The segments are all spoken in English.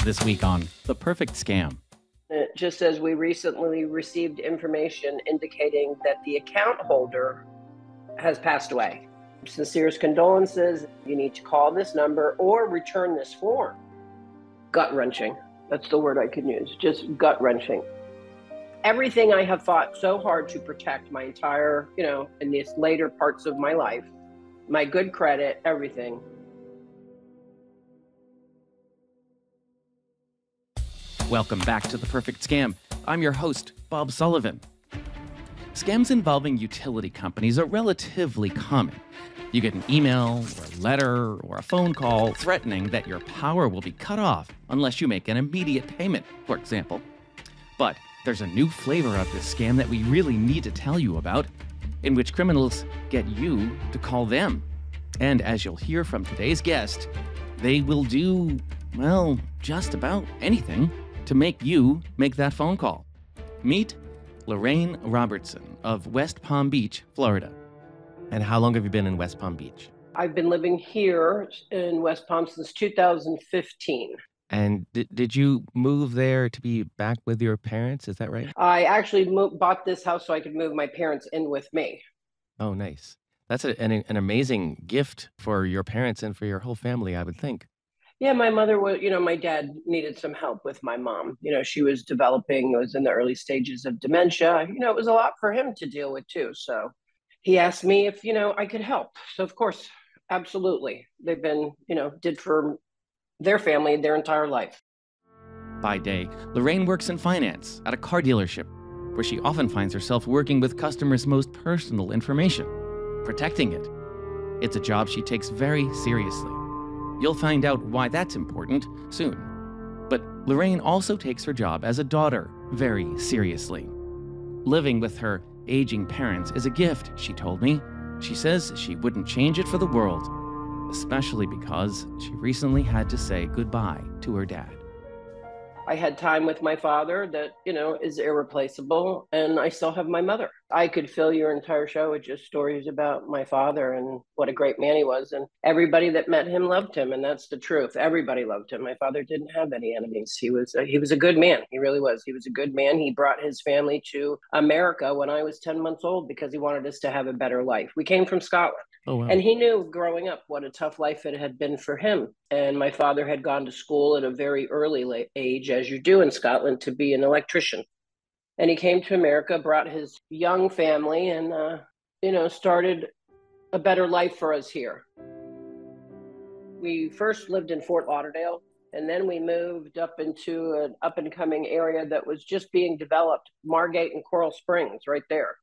This week on The Perfect Scam. It just says we recently received information indicating that the account holder has passed away. Sincerest condolences. You need to call this number or return this form. Gut-wrenching. That's the word I could use. Just gut-wrenching. Everything I have fought so hard to protect my entire, in these later parts of my life, my good credit, everything. Welcome back to The Perfect Scam. I'm your host, Bob Sullivan. Scams involving utility companies are relatively common. You get an email, or a letter, or a phone call threatening that your power will be cut off unless you make an immediate payment, for example. But there's a new flavor of this scam that we really need to tell you about, in which criminals get you to call them. And as you'll hear from today's guest, they will do, well, just about anything to make you make that phone call. Meet Lorraine Robertson of West Palm Beach, Florida. And how long have you been in West Palm Beach? I've been living here in West Palm since 2015. And did you move there to be back with your parents? Is that right? I actually bought this house so I could move my parents in with me. Oh, nice. That's an amazing gift for your parents and for your whole family, I would think. Yeah, my mother was, my dad needed some help with my mom. She was was in the early stages of dementia. It was a lot for him to deal with too. So he asked me if, I could help. So of course, absolutely. They've been, did for their family their entire life. By day, Lorraine works in finance at a car dealership, where she often finds herself working with customers' most personal information, protecting it. It's a job she takes very seriously. You'll find out why that's important soon. But Lorraine also takes her job as a daughter very seriously. Living with her aging parents is a gift, she told me. She says she wouldn't change it for the world, especially because she recently had to say goodbye to her dad. I had time with my father that, is irreplaceable, and I still have my mother. I could fill your entire show with just stories about my father and what a great man he was. And everybody that met him loved him, and that's the truth. Everybody loved him. My father didn't have any enemies. He was a good man. He really was. He was a good man. He brought his family to America when I was 10 months old because he wanted us to have a better life. We came from Scotland. Oh, wow. And he knew growing up what a tough life it had been for him. And my father had gone to school at a very early age, as you do in Scotland, to be an electrician. And he came to America, brought his young family, and, started a better life for us here. We first lived in Fort Lauderdale, and then we moved up into an up-and-coming area that was just being developed, Margate and Coral Springs, right there.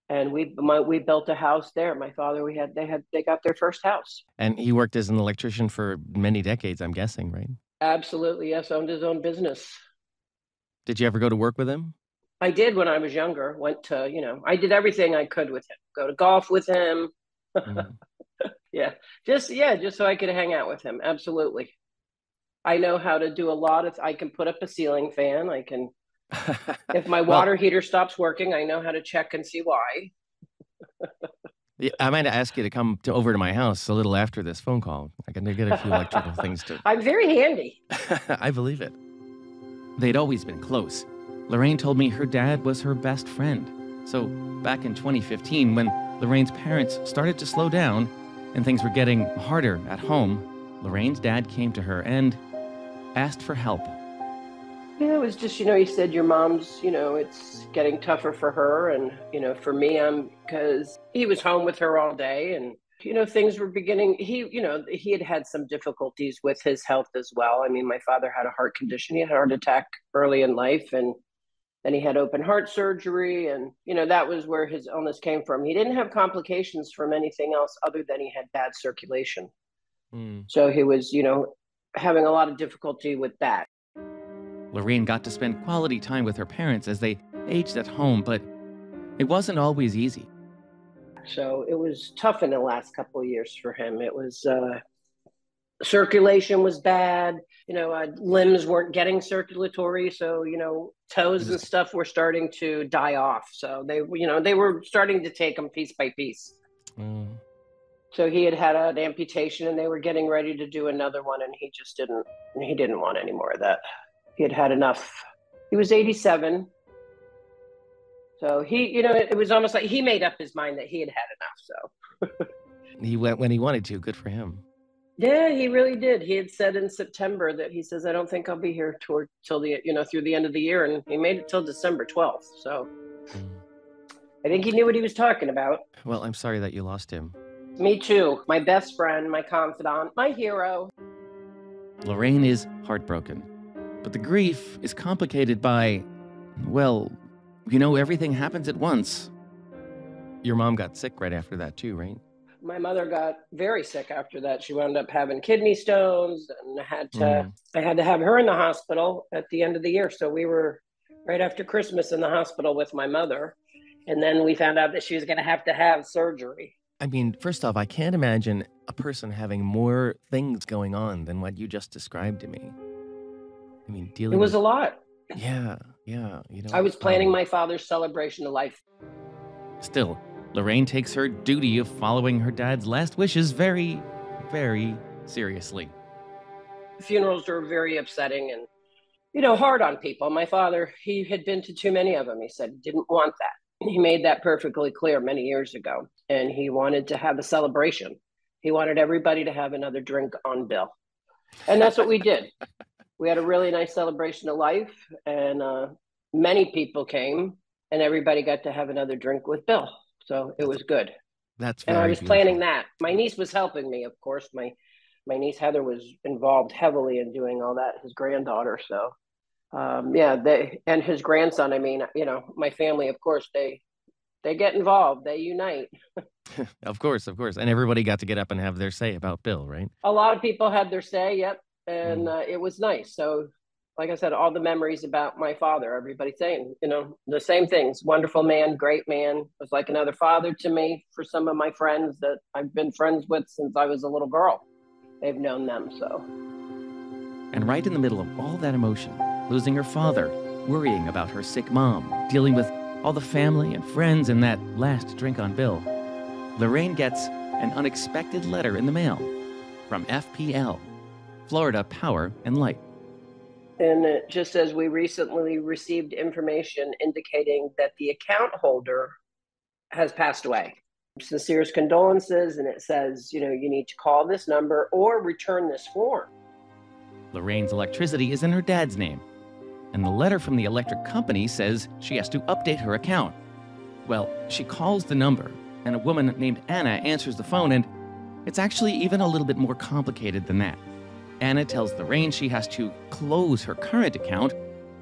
And we built a house there. My father, they got their first house. And he worked as an electrician for many decades, I'm guessing, right? Absolutely, yes. Owned his own business. Did you ever go to work with him? I did when I was younger. Went to, I did everything I could with him. Go to golf with him. Just so I could hang out with him. Absolutely. I know how to do I can put up a ceiling fan. I can. If my water heater stops working, I know how to check and see why. Yeah, I might ask you to come over to my house a little after this phone call. I can get a few electrical things to... I'm very handy. I believe it. They'd always been close. Lorraine told me her dad was her best friend. So back in 2015, when Lorraine's parents started to slow down and things were getting harder at home, Lorraine's dad came to her and asked for help. Yeah, it was just, he said, your mom's, it's getting tougher for her. And, for me, because he was home with her all day and, things were beginning. He had some difficulties with his health as well. I mean, my father had a heart condition. He had a heart attack early in life, and then he had open heart surgery. And, that was where his illness came from. He didn't have complications from anything else other than he had bad circulation. So he was, having a lot of difficulty with that. Lorraine got to spend quality time with her parents as they aged at home, but it wasn't always easy. So it was tough in the last couple of years for him. It was circulation was bad. Limbs weren't getting circulatory, so toes and stuff were starting to die off. So they were starting to take them piece by piece. So he had an amputation and they were getting ready to do another one, and he didn't want any more of that. He had enough. He was 87. So it was almost like he made up his mind that he had enough. So He went when he wanted to. Good for him. yeah, he really did. He had said in September that he says, I don't think I'll be here till through the end of the year. And he made it till December 12th. So I think he knew what he was talking about. Well, I'm sorry that you lost him. Me too. My best friend, my confidant, my hero. Lorraine is heartbroken, but the grief is complicated by, well, everything happens at once. Your mom got sick right after that too, right? My mother got very sick after that. She wound up having kidney stones, and I had to have her in the hospital at the end of the year. So we were right after Christmas in the hospital with my mother. And then we found out that she was going to have surgery. I mean, first off, I can't imagine a person having more things going on than what you just described to me. I mean, It was a lot. Yeah. I was planning my father's celebration of life. Still, Lorraine takes her duty of following her dad's last wishes very, very seriously. Funerals are very upsetting and, hard on people. My father, he had been to too many of them. He said he didn't want that. He made that perfectly clear many years ago. And he wanted to have a celebration. He wanted everybody to have another drink on Bill. And that's what we did. We had a really nice celebration of life, and many people came, and everybody got to have another drink with Bill. So it was good. That's very And I was beautiful. planning that. My niece was helping me, of course. My niece Heather was involved heavily in doing all that, his granddaughter. So they and his grandson. I mean, my family, of course, they get involved. They unite. Of course. And everybody got to get up and have their say about Bill, right? A lot of people had their say. Yep. And it was nice. So, like I said, all the memories about my father, everybody saying, the same things. Wonderful man, great man, was like another father to me. For some of my friends that I've been friends with since I was a little girl, they've known them. So, and right in the middle of all that emotion, losing her father, worrying about her sick mom, dealing with all the family and friends and that last drink on Bill, Lorraine gets an unexpected letter in the mail from FPL, Florida Power and Light. And it just says, we recently received information indicating that the account holder has passed away. Sincerest condolences. And it says, you need to call this number or return this form. Lorraine's electricity is in her dad's name, and the letter from the electric company says she has to update her account. Well, she calls the number, and a woman named Anna answers the phone, and it's actually even a little bit more complicated than that. Anna tells Lorraine she has to close her current account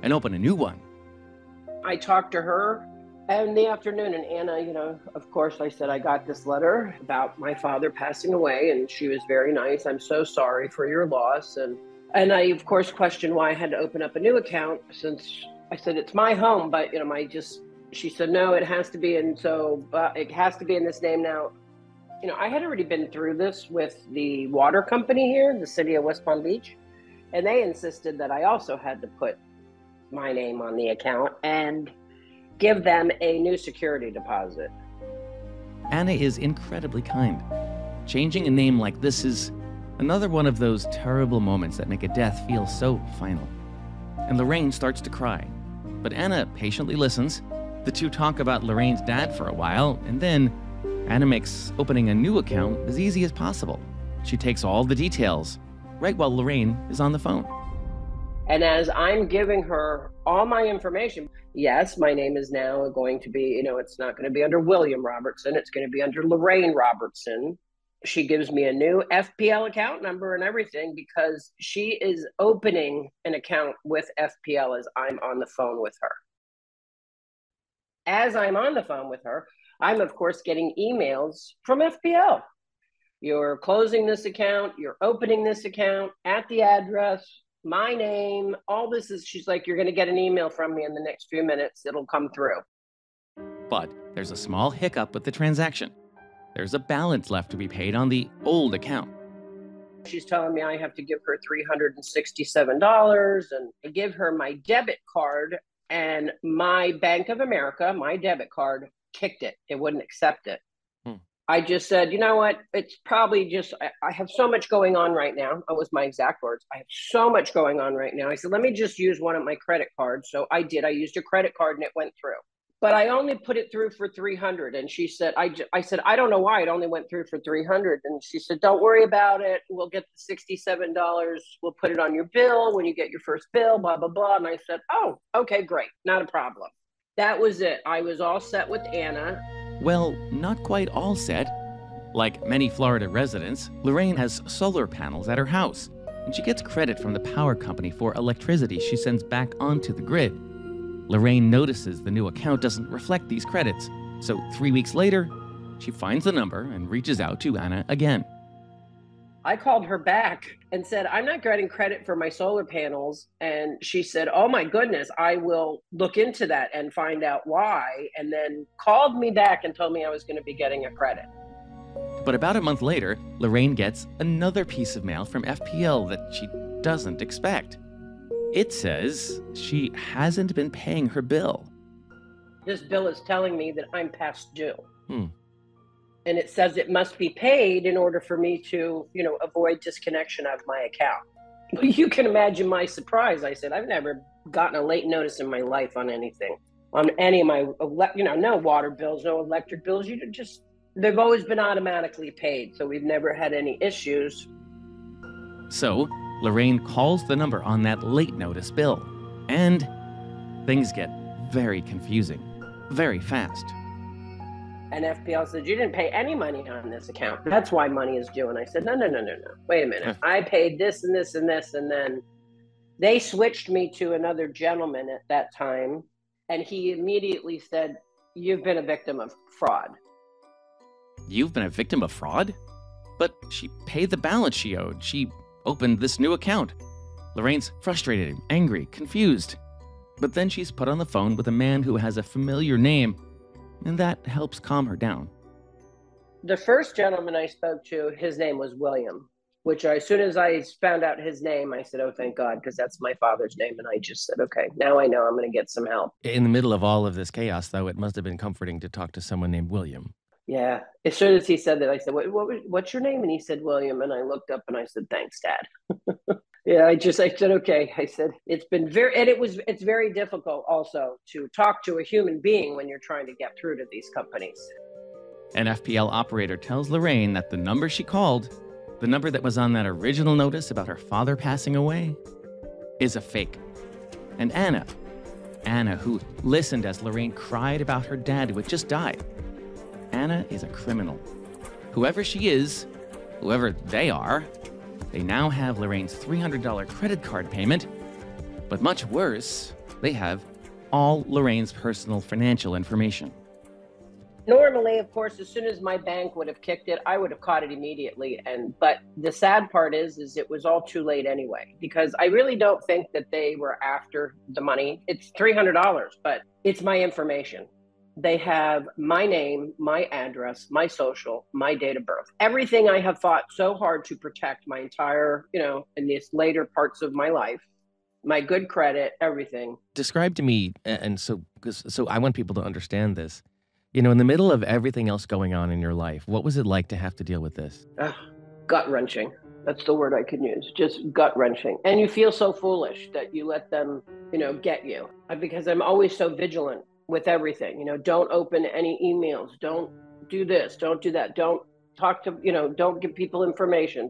and open a new one. I talked to her in the afternoon, and Anna, of course, I said, I got this letter about my father passing away, and she was very nice. I'm so sorry for your loss. And I, of course, questioned why I had to open up a new account, since I said, it's my home, but, she said, no, it has to be. And so it has to be in this name now. I had already been through this with the water company here, the city of West Palm Beach, and they insisted that I also had to put my name on the account and give them a new security deposit. Anna is incredibly kind. Changing a name like this is another one of those terrible moments that make a death feel so final. And Lorraine starts to cry, but Anna patiently listens. The two talk about Lorraine's dad for a while, and then Anna makes opening a new account as easy as possible. She takes all the details, right while Lorraine is on the phone. And as I'm giving her all my information, yes, my name is now going to be, it's not going to be under William Robertson. It's going to be under Lorraine Robertson. She gives me a new FPL account number and everything, because she is opening an account with FPL as I'm on the phone with her. As I'm on the phone with her, I'm, of course, getting emails from FPL. You're closing this account, you're opening this account at the address, my name, all this is, she's like, you're going to get an email from me in the next few minutes. It'll come through. But there's a small hiccup with the transaction. There's a balance left to be paid on the old account. She's telling me I have to give her $367 and I give her my debit card, and my Bank of America, my debit card, kicked it. It wouldn't accept it. I just said, you know what? It's probably just, I have so much going on right now. That was my exact words. I have so much going on right now. I said, let me just use one of my credit cards. So I did. I used a credit card and it went through. But I only put it through for 300. And she said, I said, I don't know why it only went through for 300. And she said, don't worry about it. We'll get the $67. We'll put it on your bill when you get your first bill, blah, blah, blah. And I said, oh, okay, great. Not a problem. That was it. I was all set with Anna. Well, not quite all set. Like many Florida residents, Lorraine has solar panels at her house, and she gets credit from the power company for electricity she sends back onto the grid. Lorraine notices the new account doesn't reflect these credits, so 3 weeks later, she finds the number and reaches out to Anna again. I called her back and said, I'm not getting credit for my solar panels. And she said, oh my goodness, I will look into that and find out why. And then called me back and told me I was going to be getting a credit. But about a month later, Lorraine gets another piece of mail from FPL that she doesn't expect. It says she hasn't been paying her bill. This bill is telling me that I'm past due. And it says it must be paid in order for me to, avoid disconnection of my account. You can imagine my surprise. I said, I've never gotten a late notice in my life on anything, on any of my, no water bills, no electric bills. They've always been automatically paid. So we've never had any issues. So Lorraine calls the number on that late notice bill, and things get very confusing, very fast. And FPL said, you didn't pay any money on this account. That's why money is due. And I said, no. Wait a minute. I paid this and this and this. And then they switched me to another gentleman at that time. And he immediately said, you've been a victim of fraud. You've been a victim of fraud? But she paid the balance she owed. She opened this new account. Lorraine's frustrated, angry, confused. But then she's put on the phone with a man who has a familiar name, and that helps calm her down. The first gentleman I spoke to, his name was William, which as soon as I found out his name, I said, oh, thank God, because that's my father's name. And I just said, okay, now I know I'm going to get some help. In the middle of all of this chaos, though, it must have been comforting to talk to someone named William. Yeah. As soon as he said that, I said, what's your name? And he said, William. And I looked up and I said, thanks, Dad. Yeah, I said, okay. I said, it's very difficult also to talk to a human being when you're trying to get through to these companies. An FPL operator tells Lorraine that the number she called, the number that was on that original notice about her father passing away, is a fake. And Anna, who listened as Lorraine cried about her dad who had just died, Anna is a criminal. Whoever she is, whoever they are, they now have Lorraine's $300 credit card payment, but much worse, they have all Lorraine's personal financial information. Normally, of course, as soon as my bank would have kicked it, I would have caught it immediately. But the sad part is it was all too late anyway, because I really don't think that they were after the money. It's $300, but it's my information. They have my name, my address, my social, my date of birth, everything I have fought so hard to protect my entire, in these later parts of my life, my good credit, everything. Describe to me, and so I want people to understand this. In the middle of everything else going on in your life, what was it like to have to deal with this? Gut-wrenching. That's the word I could use. Just gut-wrenching. And you feel so foolish that you let them, get you. Because I'm always so vigilant with everything. Don't open any emails. Don't do this. Don't do that. Don't talk to, don't give people information.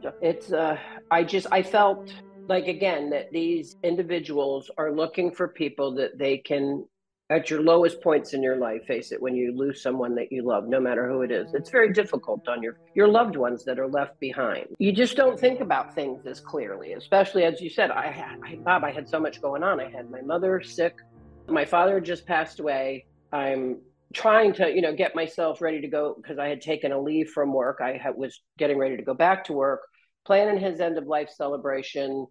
I felt like, again, that these individuals are looking for people that they can, at your lowest points in your life, face it, when you lose someone that you love, no matter who it is. It's very difficult on your loved ones that are left behind. You just don't think about things as clearly, especially as you said, Bob, I had so much going on. I had my mother sick. My father just passed away. I'm trying to, get myself ready to go because I had taken a leave from work. Was getting ready to go back to work, planning his end of life celebration,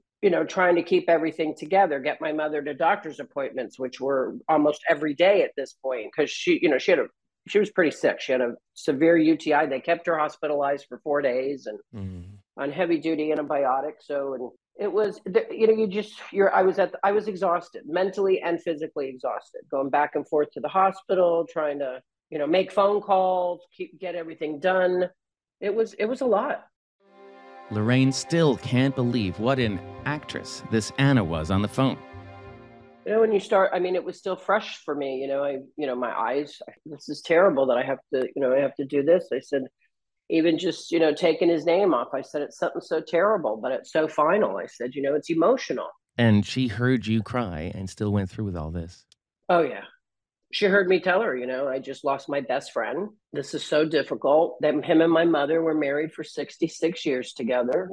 trying to keep everything together, get my mother to doctor's appointments, which were almost every day at this point, because she was pretty sick. She had a severe UTI. They kept her hospitalized for 4 days and on heavy duty antibiotics. So, it was, I was exhausted, mentally and physically exhausted, going back and forth to the hospital, trying to, make phone calls, get everything done. It was a lot. Lorraine still can't believe what an actress this Anna was on the phone. When you start, it was still fresh for me. My eyes, this is terrible that I have to do this. I said, even just, taking his name off, I said, it's something so terrible, but it's so final. I said, it's emotional. And she heard you cry and still went through with all this. Oh, yeah. She heard me tell her, I just lost my best friend. This is so difficult. Him and my mother were married for 66 years together.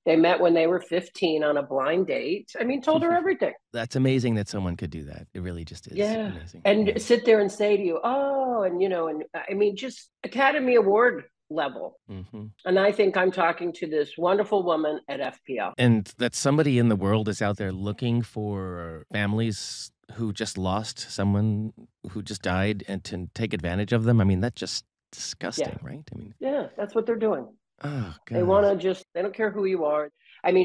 They met when they were 15 on a blind date. Told her everything. That's amazing that someone could do that. It really just is amazing. And sit there and say to you, oh, and just Academy Award level. Mm-hmm. And I think I'm talking to this wonderful woman at FPL. And that somebody in the world is out there looking for families who just lost someone who just died and to take advantage of them. That's just disgusting, right? Yeah, that's what they're doing. Oh, God. They want to they don't care who you are.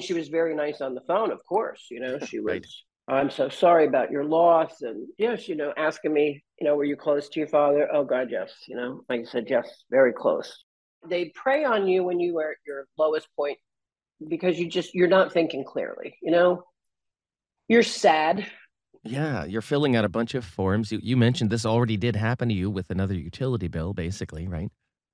She was very nice on the phone, of course. She was, right. I'm so sorry about your loss. And yes, asking me, were you close to your father? Oh, God, yes. I said, yes, very close. They prey on you when you are at your lowest point because you're not thinking clearly, You're sad. Yeah, you're filling out a bunch of forms. You mentioned this already did happen to you with another utility bill, basically, right?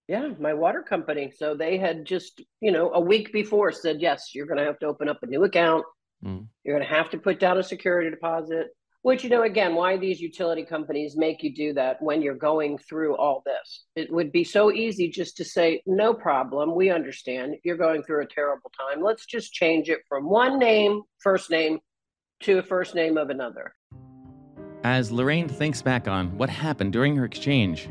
Yeah, my water company. So they had just, a week before said, yes, you're going to have to open up a new account. You're going to have to put down a security deposit, which, again, why these utility companies make you do that when you're going through all this. It would be so easy just to say, no problem. We understand you're going through a terrible time. Let's just change it from one name, first name, to a first name of another. As Lorraine thinks back on what happened during her exchange,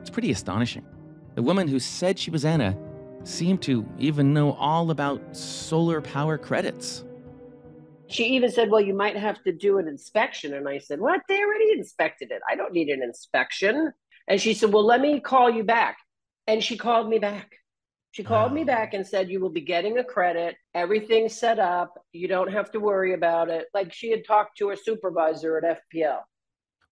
it's pretty astonishing. The woman who said she was Anna seemed to even know all about solar power credits. She even said, well, you might have to do an inspection. And I said, what? They already inspected it. I don't need an inspection. And she said, well, let me call you back. And she called me back. She called me back and said, you will be getting a credit. Everything's set up. You don't have to worry about it. Like she had talked to her supervisor at FPL.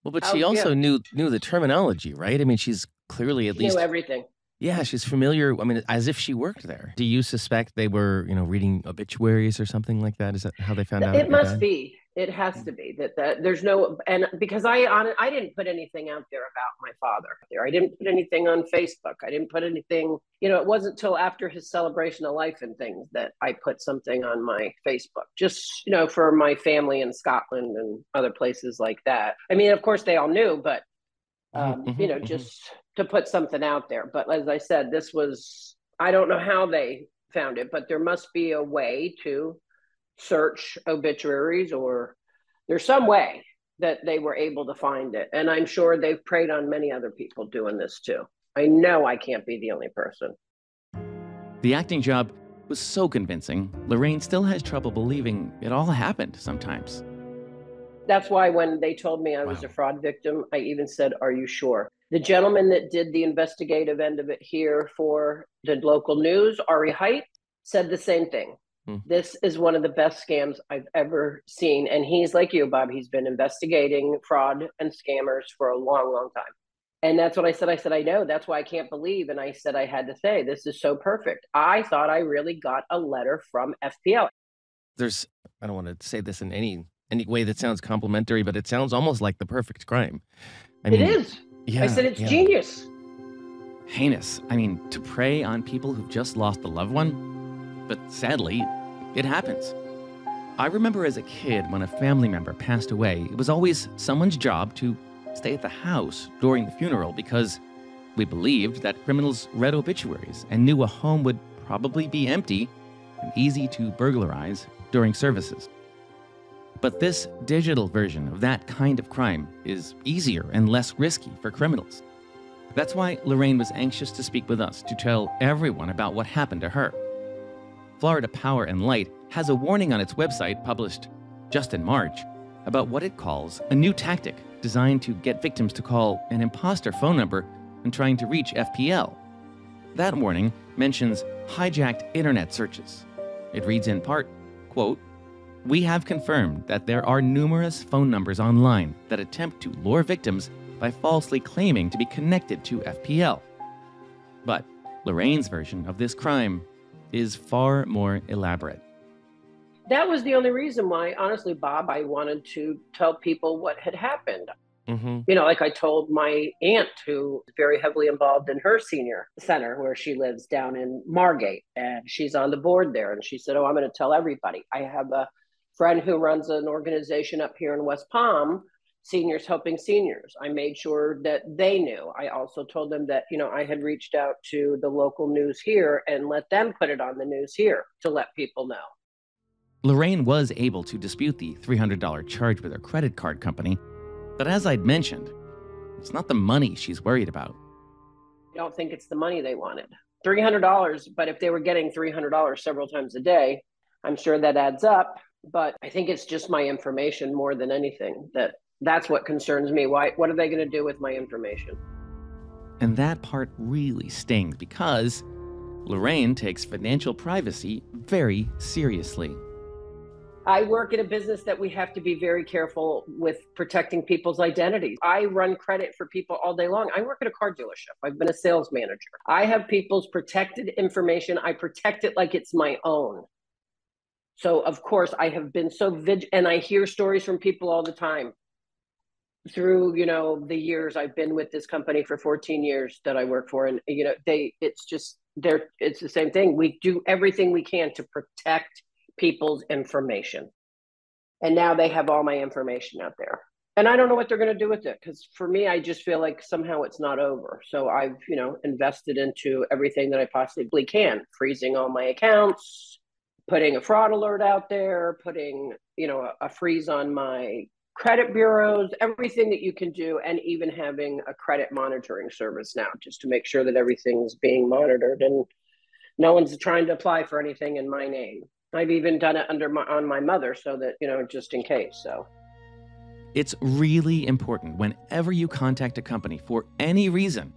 Well, but she also knew the terminology, right? She's clearly at least knew everything. Yeah, she's familiar. As if she worked there. Do you suspect they were, reading obituaries or something like that? Is that how they found out? It must be. It has to be that there's no, and because I didn't put anything out there about my father there. I didn't put anything on Facebook. I didn't put anything, it wasn't till after his celebration of life and things that I put something on my Facebook, just, for my family in Scotland and other places like that. Of course they all knew, but, just to put something out there. But as I said, I don't know how they found it, but there must be a way to search obituaries, or there's some way that they were able to find it. And I'm sure they've preyed on many other people doing this too. I know I can't be the only person. The acting job was so convincing, Lorraine still has trouble believing it all happened sometimes. That's why when they told me I was a fraud victim, I even said, are you sure? The gentleman that did the investigative end of it here for the local news, Ari Height, said the same thing. This is one of the best scams I've ever seen. And he's like you, Bob. He's been investigating fraud and scammers for a long, long time. And that's what I said. I said, I know. That's why I can't believe. And I said, I had to say, this is so perfect. I thought I really got a letter from FPL. I don't want to say this in any way that sounds complimentary, but it sounds almost like the perfect crime. It is. Yeah, I said, it's genius. Heinous. To prey on people who've just lost a loved one. But sadly, it happens. I remember as a kid when a family member passed away, it was always someone's job to stay at the house during the funeral because we believed that criminals read obituaries and knew a home would probably be empty and easy to burglarize during services. But this digital version of that kind of crime is easier and less risky for criminals. That's why Lorraine was anxious to speak with us to tell everyone about what happened to her. Florida Power and Light has a warning on its website published just in March about what it calls a new tactic designed to get victims to call an imposter phone number when trying to reach FPL. That warning mentions hijacked internet searches. It reads in part, quote, "We have confirmed that there are numerous phone numbers online that attempt to lure victims by falsely claiming to be connected to FPL. But Lorraine's version of this crime is far more elaborate. That was the only reason why, honestly, Bob, I wanted to tell people what had happened. Like I told my aunt, who is very heavily involved in her senior center where she lives down in Margate, and she's on the board there. And she said, I'm going to tell everybody. I have a friend who runs an organization up here in West Palm, Seniors Helping Seniors. I made sure that they knew. I also told them that, I had reached out to the local news here and let them put it on the news here to let people know. Lorraine was able to dispute the $300 charge with her credit card company, but as I'd mentioned, it's not the money she's worried about. I don't think it's the money they wanted. $300, but if they were getting $300 several times a day, I'm sure that adds up. But I think it's just my information more than anything. That's what concerns me. What are they going to do with my information? And that part really stings because Lorraine takes financial privacy very seriously. I work in a business that we have to be very careful with protecting people's identities. I run credit for people all day long. I work at a car dealership. I've been a sales manager. I have people's protected information. I protect it like it's my own. So, of course, I have been so vigilant, and I hear stories from people all the time. Through, the years I've been with this company for 14 years that I work for. And, it's the same thing. We do everything we can to protect people's information. And now they have all my information out there. And I don't know what they're going to do with it, because for me, I just feel like somehow it's not over. So I've, invested into everything that I possibly can, freezing all my accounts, putting a fraud alert out there, putting, a freeze on my credit bureaus, everything that you can do, and even having a credit monitoring service now, just to make sure that everything's being monitored and no one's trying to apply for anything in my name. I've even done it on my mother so that, just in case. So it's really important whenever you contact a company for any reason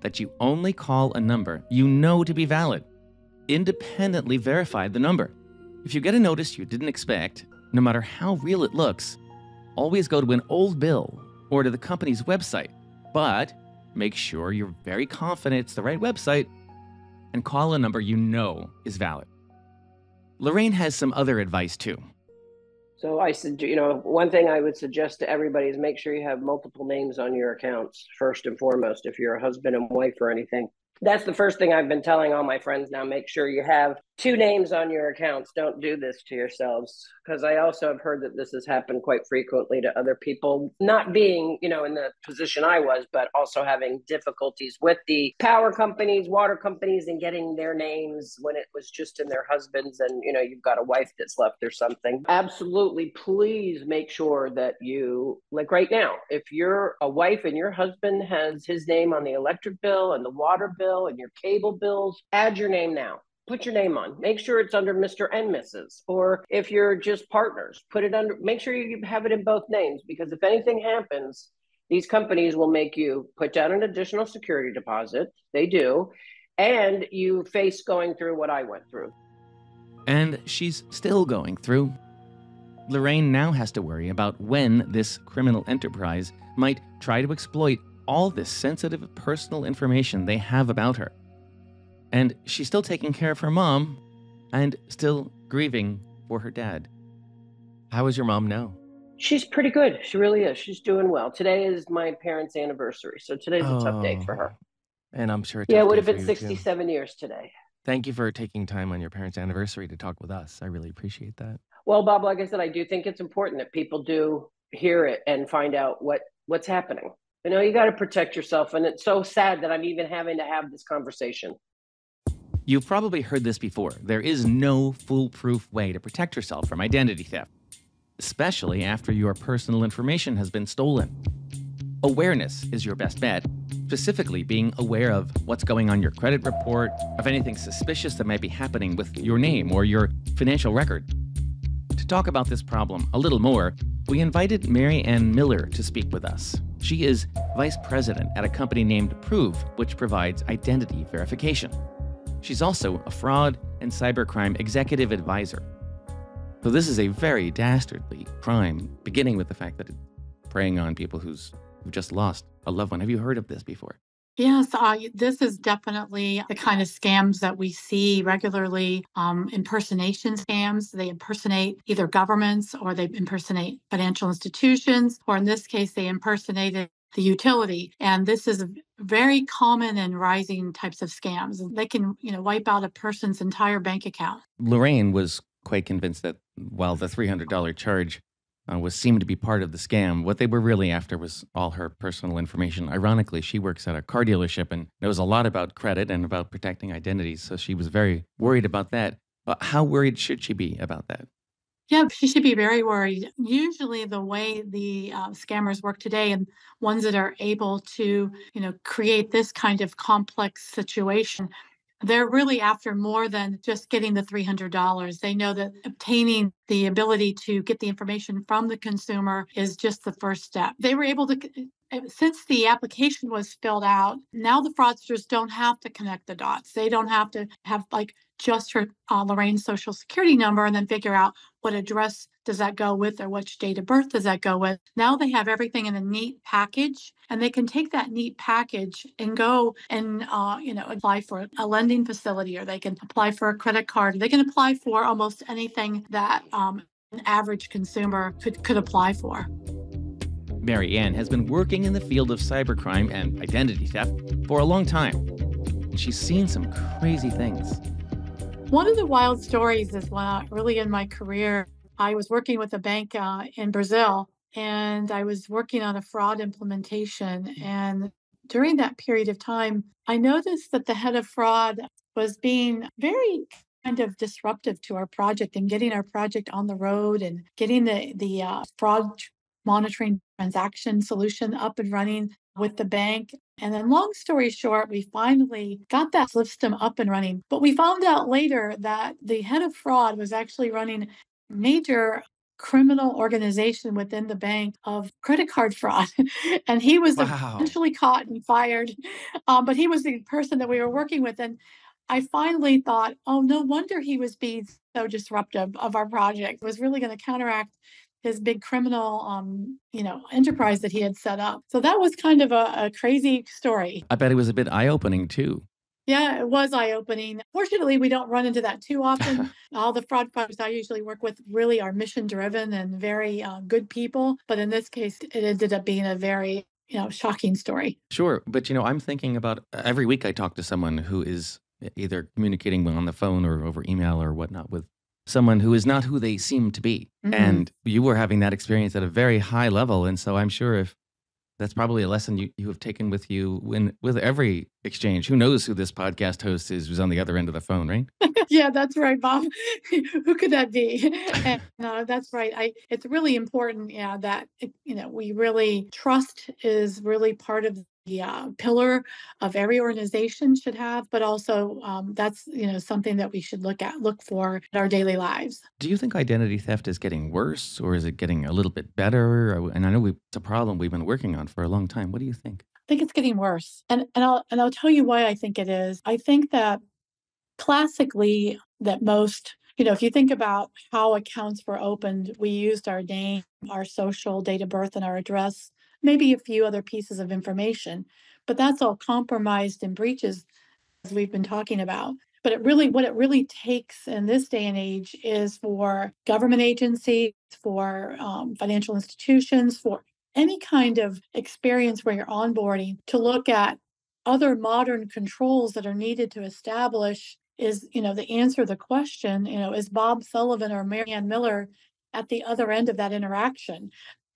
that you only call a number you know to be valid. Independently verify the number. If you get a notice you didn't expect, no matter how real it looks, always go to an old bill or to the company's website, but make sure you're very confident it's the right website and call a number you know is valid. Lorraine has some other advice too. So I said, one thing I would suggest to everybody is make sure you have multiple names on your accounts, first and foremost, if you're a husband and wife or anything. That's the first thing I've been telling all my friends now. Make sure you have 2 names on your accounts. Don't do this to yourselves. Because I also have heard that this has happened quite frequently to other people, not being, in the position I was, but also having difficulties with the power companies, water companies, and getting their names when it was just in their husbands and, you've got a wife that's left or something. Absolutely. Please make sure that you, like right now, if you're a wife and your husband has his name on the electric bill and the water bill and your cable bills, add your name now. Put your name on. Make sure it's under Mr. and Mrs. Or if you're just partners, put it under, make sure you have it in both names, because if anything happens, these companies will make you put down an additional security deposit. They do. And you face going through what I went through. And she's still going through. Lorraine now has to worry about when this criminal enterprise might try to exploit all this sensitive personal information they have about her. And she's still taking care of her mom and still grieving for her dad. How is your mom now? She's pretty good. She really is. She's doing well. Today is my parents' anniversary, so today's a tough day for her. And I'm sure it would have been 67 years today. Thank you for taking time on your parents' anniversary to talk with us. I really appreciate that. Well, Bob, like I said, I do think it's important that people do hear it and find out what's happening. You got to protect yourself. And it's so sad that I'm even having to have this conversation. You've probably heard this before. There is no foolproof way to protect yourself from identity theft, especially after your personal information has been stolen. Awareness is your best bet, specifically being aware of what's going on your credit report, of anything suspicious that might be happening with your name or your financial record. To talk about this problem a little more, we invited Mary Ann Miller to speak with us. She is vice president at a company named Prove, which provides identity verification. She's also a fraud and cybercrime executive advisor. So this is a very dastardly crime, beginning with the fact that it's preying on people who've just lost a loved one. Have you heard of this before? Yes, this is definitely the kind of scams that we see regularly. Impersonation scams. They impersonate either governments or they impersonate financial institutions, or in this case, they impersonated the utility. And this is very common and rising types of scams. They can, wipe out a person's entire bank account. Lorraine was quite convinced that while the $300 charge seemed to be part of the scam, what they were really after was all her personal information. Ironically, she works at a car dealership and knows a lot about credit and about protecting identities, so she was very worried about that. How worried should she be about that? Yeah, she should be very worried. Usually, the way the scammers work today, and ones that are able to, create this kind of complex situation, they're really after more than just getting the $300. They know that obtaining the ability to get the information from the consumer is just the first step. They were able to, since the application was filled out, now the fraudsters don't have to connect the dots. They don't have to have just her Lorraine's social security number and then figure out what address does that go with or which date of birth does that go with. Now they have everything in a neat package, and they can take that neat package and go and apply for a lending facility, or they can apply for a credit card. They can apply for almost anything that an average consumer could apply for. Mary Ann has been working in the field of cybercrime and identity theft for a long time, and she's seen some crazy things. One of the wild stories is when early in my career, I was working with a bank in Brazil, and I was working on a fraud implementation. And during that period of time, I noticed that the head of fraud was being very kind of disruptive to our project and getting our project on the road and getting the fraud monitoring transaction solution up and running with the bank. And then long story short, we finally got that system up and running. But we found out later that the head of fraud was actually running major criminal organization within the bank of credit card fraud. And he was Wow. eventually caught and fired. But he was the person that we were working with. And I finally thought, oh, no wonder he was being so disruptive of our project. It was really going to counteract his big criminal, enterprise that he had set up. So that was kind of a crazy story. I bet it was a bit eye-opening too. Yeah, it was eye-opening. Fortunately, we don't run into that too often. All the fraud projects I usually work with really are mission-driven and very good people. But in this case, it ended up being a very, shocking story. Sure, but I'm thinking about every week I talk to someone who is either communicating on the phone or over email or whatnot with someone who is not who they seem to be. Mhm. And you were having that experience at a very high level. And so I'm sure if that's probably a lesson you have taken with you with every exchange. Who knows who this podcast host is who's on the other end of the phone, right? Yeah, that's right, Bob. Who could that be? And that's right. It's really important, yeah, that we really trust is really part of the pillar of every organization should have, but also that's something that we should look for in our daily lives. Do you think identity theft is getting worse or is it getting a little bit better? And I know it's a problem we've been working on for a long time. What do you think? I think it's getting worse, and I'll tell you why I think it is. I think that classically, that most, if you think about how accounts were opened, we used our name, our social date of birth, and our address, maybe a few other pieces of information, but that's all compromised in breaches, as we've been talking about. But what it really takes in this day and age is for government agencies, for financial institutions, for any kind of experience where you're onboarding to look at other modern controls that are needed to establish is, the answer to the question, is Bob Sullivan or Mary Ann Miller at the other end of that interaction?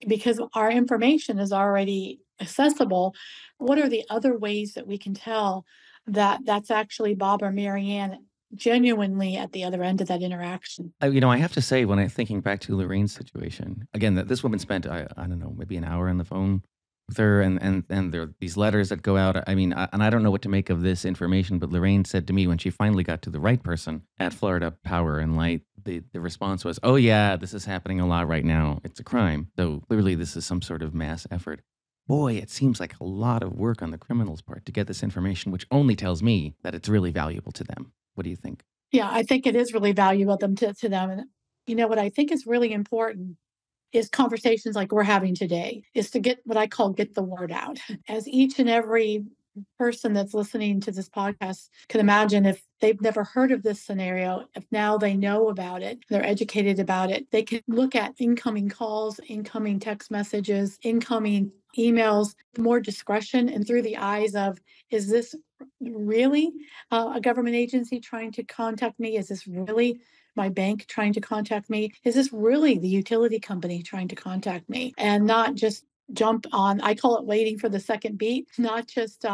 Because our information is already accessible. What are the other ways that we can tell that that's actually Bob or Mary Ann genuinely at the other end of that interaction? I have to say, when I'm thinking back to Lorraine's situation, again, that this woman spent, I don't know, maybe an hour on the phone with her, and there are these letters that go out. I mean, and I don't know what to make of this information, but Lorraine said to me when she finally got to the right person at Florida Power and Light, the response was, oh yeah, this is happening a lot right now. It's a crime. So clearly this is some sort of mass effort. Boy, it seems like a lot of work on the criminals' part to get this information, which only tells me that it's really valuable to them. What do you think? Yeah, I think it is really valuable to them. And what I think is really important is conversations like we're having today, is to get what I call get the word out. As each and every person that's listening to this podcast can imagine, if they've never heard of this scenario, if now they know about it, they're educated about it, they can look at incoming calls, incoming text messages, incoming emails, more discretion and through the eyes of, is this really a government agency trying to contact me? Is this really my bank trying to contact me? Is this really the utility company trying to contact me? And not just jump on, I call it waiting for the second beat, not just,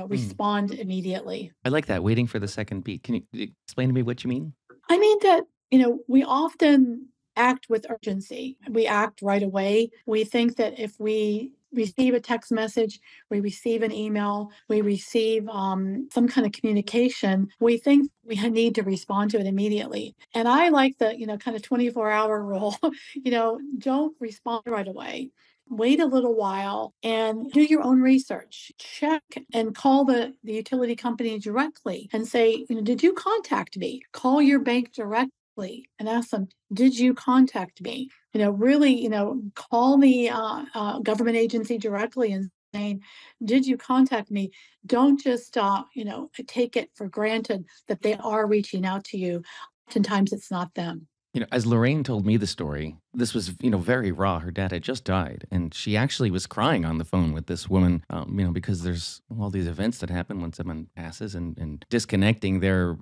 respond immediately. I like that, waiting for the second beat. Can you explain to me what you mean? I mean that, we often act with urgency. We act right away. We think that if we receive a text message, we receive an email, we receive some kind of communication, we think we need to respond to it immediately. And I like the, kind of 24-hour rule, don't respond right away. Wait a little while and do your own research. Check and call the utility company directly and say, did you contact me? Call your bank directly and ask them, did you contact me? Really, call the government agency directly and saying, did you contact me? Don't just, take it for granted that they are reaching out to you. Oftentimes it's not them. As Lorraine told me the story, this was, very raw. Her dad had just died, and she actually was crying on the phone with this woman, because there's all these events that happen when someone passes, and disconnecting their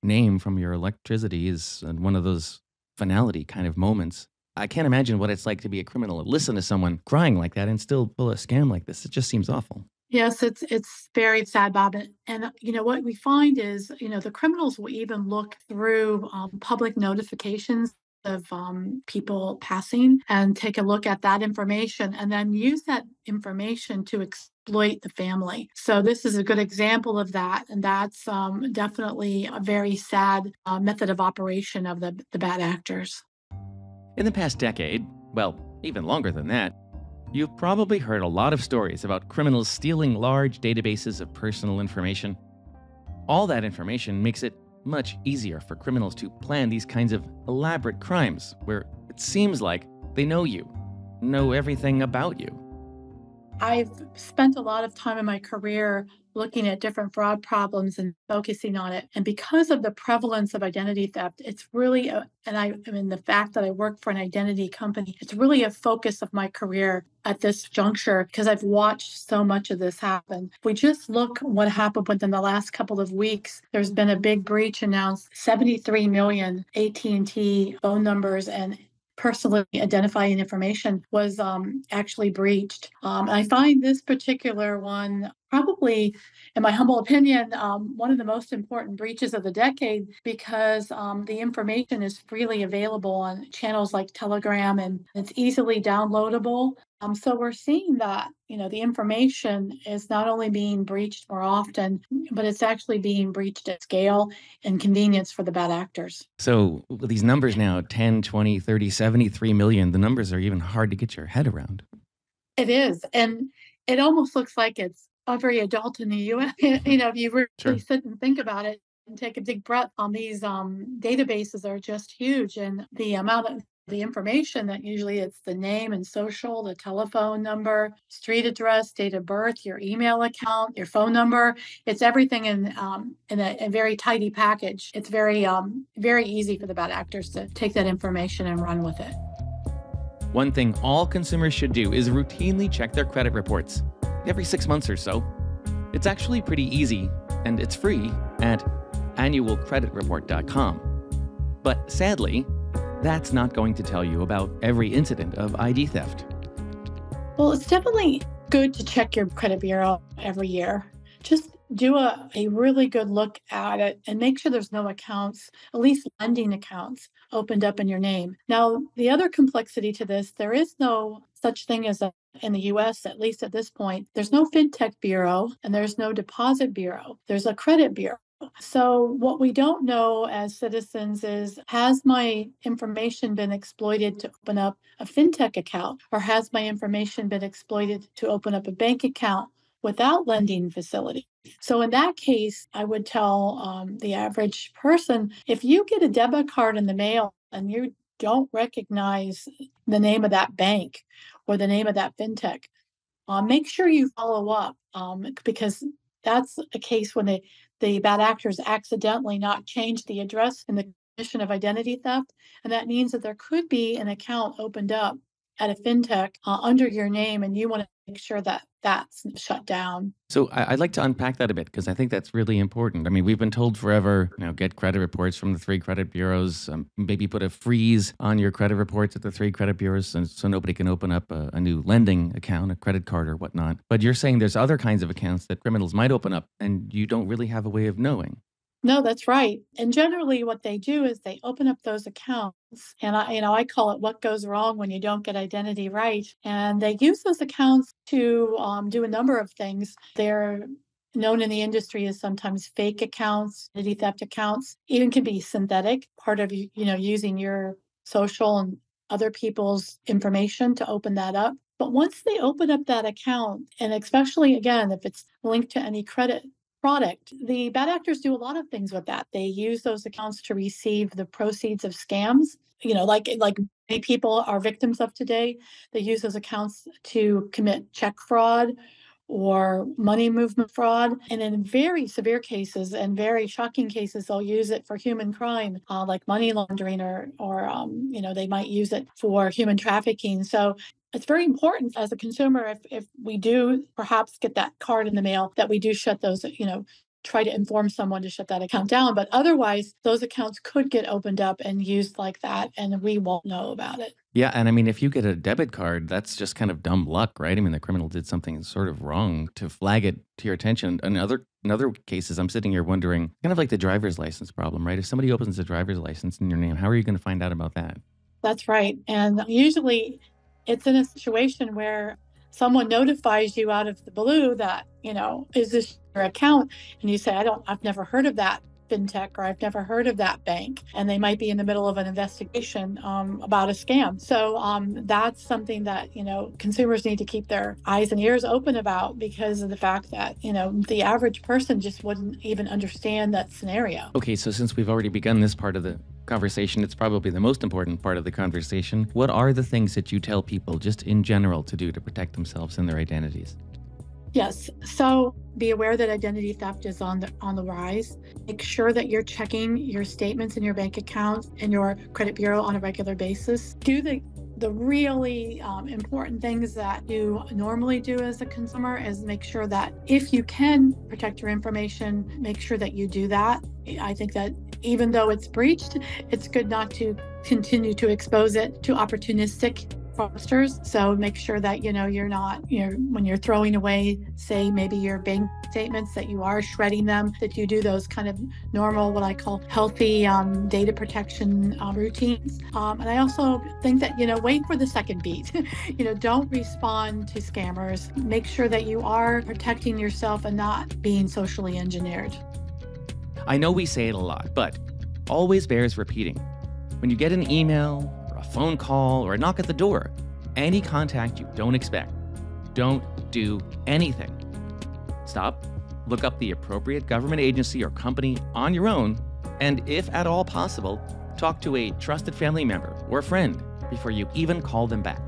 name from your electricity is one of those finality kind of moments. I can't imagine what it's like to be a criminal and listen to someone crying like that and still pull a scam like this. It just seems awful. Yes, it's very sad, Bob. And what we find is, the criminals will even look through public notifications of people passing and take a look at that information and then use that information to exploit the family. So this is a good example of that. And that's definitely a very sad method of operation of the bad actors. In the past decade, well, even longer than that, you've probably heard a lot of stories about criminals stealing large databases of personal information. All that information makes it much easier for criminals to plan these kinds of elaborate crimes where it seems like they know you, know everything about you. I've spent a lot of time in my career looking at different fraud problems and focusing on it. And because of the prevalence of identity theft, it's really, the fact that I work for an identity company, it's really a focus of my career at this juncture because I've watched so much of this happen. If we just look what happened within the last couple of weeks, there's been a big breach announced, 73 million AT&T phone numbers and personally identifying information was actually breached. I find this particular one probably, in my humble opinion, one of the most important breaches of the decade because the information is freely available on channels like Telegram and it's easily downloadable. So we're seeing that, the information is not only being breached more often, but it's actually being breached at scale and convenience for the bad actors. So with these numbers now, 10, 20, 30, 73 million, the numbers are even hard to get your head around. It is. And it almost looks like it's every adult in the U.S. If you really sit and think about it and take a big breath on these databases are just huge. And the amount of the information that usually it's the name and social, the telephone number, street address, date of birth, your email account, your phone number. It's everything in a very tidy package. It's very, very easy for the bad actors to take that information and run with it. One thing all consumers should do is routinely check their credit reports every 6 months or so. It's actually pretty easy, and it's free at annualcreditreport.com. But sadly, that's not going to tell you about every incident of ID theft. Well, it's definitely good to check your credit bureau every year. Just do a really good look at it and make sure there's no accounts, at least lending accounts, opened up in your name. Now, the other complexity to this, there is no such thing as in the U.S., at least at this point, there's no fintech bureau and there's no deposit bureau. There's a credit bureau. So what we don't know as citizens is, has my information been exploited to open up a fintech account, or has my information been exploited to open up a bank account without lending facility? So in that case, I would tell the average person, if you get a debit card in the mail and you don't recognize the name of that bank or the name of that fintech, make sure you follow up, because that's a case when the bad actors accidentally not change the address in the condition of identity theft. And that means that there could be an account opened up at a fintech under your name, and you want to make sure that that's shut down. So I'd like to unpack that a bit because I think that's really important. I mean, we've been told forever, get credit reports from the 3 credit bureaus, maybe put a freeze on your credit reports at the 3 credit bureaus so nobody can open up a new lending account, a credit card or whatnot. But you're saying there's other kinds of accounts that criminals might open up and you don't really have a way of knowing. No, that's right. And generally what they do is they open up those accounts, and I call it what goes wrong when you don't get identity right. And they use those accounts to do a number of things. They're known in the industry as sometimes fake accounts, identity theft accounts, even can be synthetic, part of, using your social and other people's information to open that up. But once they open up that account, and especially again, if it's linked to any credit product, the bad actors do a lot of things with that. They use those accounts to receive the proceeds of scams. Like many people are victims of today. They use those accounts to commit check fraud or money movement fraud. And in very severe cases and very shocking cases, they'll use it for human crime, like money laundering, or they might use it for human trafficking. So it's very important as a consumer, if we do perhaps get that card in the mail, that we do shut those, try to inform someone to shut that account down. But otherwise, those accounts could get opened up and used like that, and we won't know about it. Yeah, and I mean, if you get a debit card, that's just kind of dumb luck, right? I mean, the criminal did something sort of wrong to flag it to your attention. In other cases, I'm sitting here wondering, kind of like the driver's license problem, right? If somebody opens a driver's license in your name, how are you going to find out about that? That's right. And usually it's in a situation where someone notifies you out of the blue that, is this your account? And you say, I've never heard of that fintech, or I've never heard of that bank. And they might be in the middle of an investigation about a scam. So that's something that, consumers need to keep their eyes and ears open about, because of the fact that, the average person just wouldn't even understand that scenario. Okay, so since we've already begun this part of the conversation, it's probably the most important part of the conversation. What are the things that you tell people just in general to do to protect themselves and their identities? Yes. So be aware that identity theft is on the rise. Make sure that you're checking your statements in your bank account and your credit bureau on a regular basis. Do the really important things that you normally do as a consumer is make sure that if you can protect your information, make sure that you do that. I think that even though it's breached, it's good not to continue to expose it to opportunistic fraudsters. So make sure that, you're not, when you're throwing away, say, maybe your bank statements, that you are shredding them, that you do those kind of normal, what I call healthy data protection routines. And I also think that, wait for the second beat. Don't respond to scammers. Make sure that you are protecting yourself and not being socially engineered. I know we say it a lot, but always bears repeating. When you get an email, or a phone call, or a knock at the door, any contact you don't expect, don't do anything. Stop, look up the appropriate government agency or company on your own, and if at all possible, talk to a trusted family member or friend before you even call them back,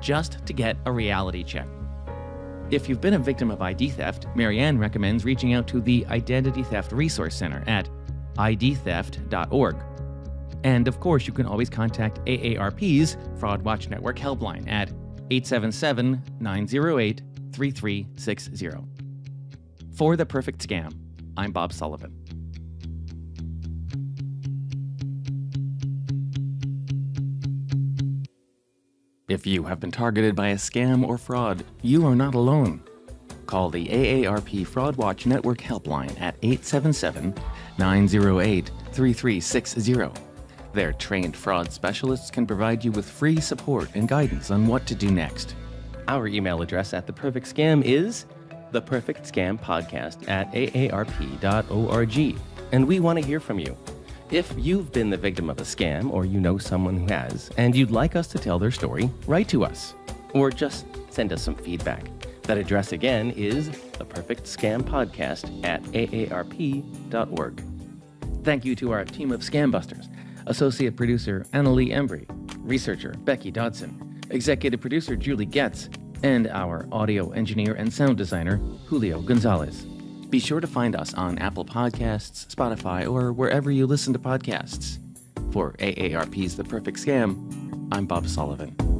just to get a reality check. If you've been a victim of ID theft, Marianne recommends reaching out to the Identity Theft Resource Center at idtheft.org. And of course, you can always contact AARP's Fraud Watch Network helpline at 877-908-3360. For The Perfect Scam, I'm Bob Sullivan. If you have been targeted by a scam or fraud, you are not alone. Call the AARP Fraud Watch Network helpline at 877-908-3360. Their trained fraud specialists can provide you with free support and guidance on what to do next. Our email address at The Perfect Scam is theperfectscampodcast@aarp.org. And we want to hear from you. If you've been the victim of a scam, or you know someone who has, and you'd like us to tell their story, write to us. Or just send us some feedback. That address again is theperfectscampodcast@aarp.org. Thank you to our team of Scam Busters. Associate producer Annalee Embry, researcher Becky Dodson, executive producer Julie Getz, and our audio engineer and sound designer Julio Gonzalez. Be sure to find us on Apple Podcasts, Spotify, or wherever you listen to podcasts. For AARP's The Perfect Scam, I'm Bob Sullivan.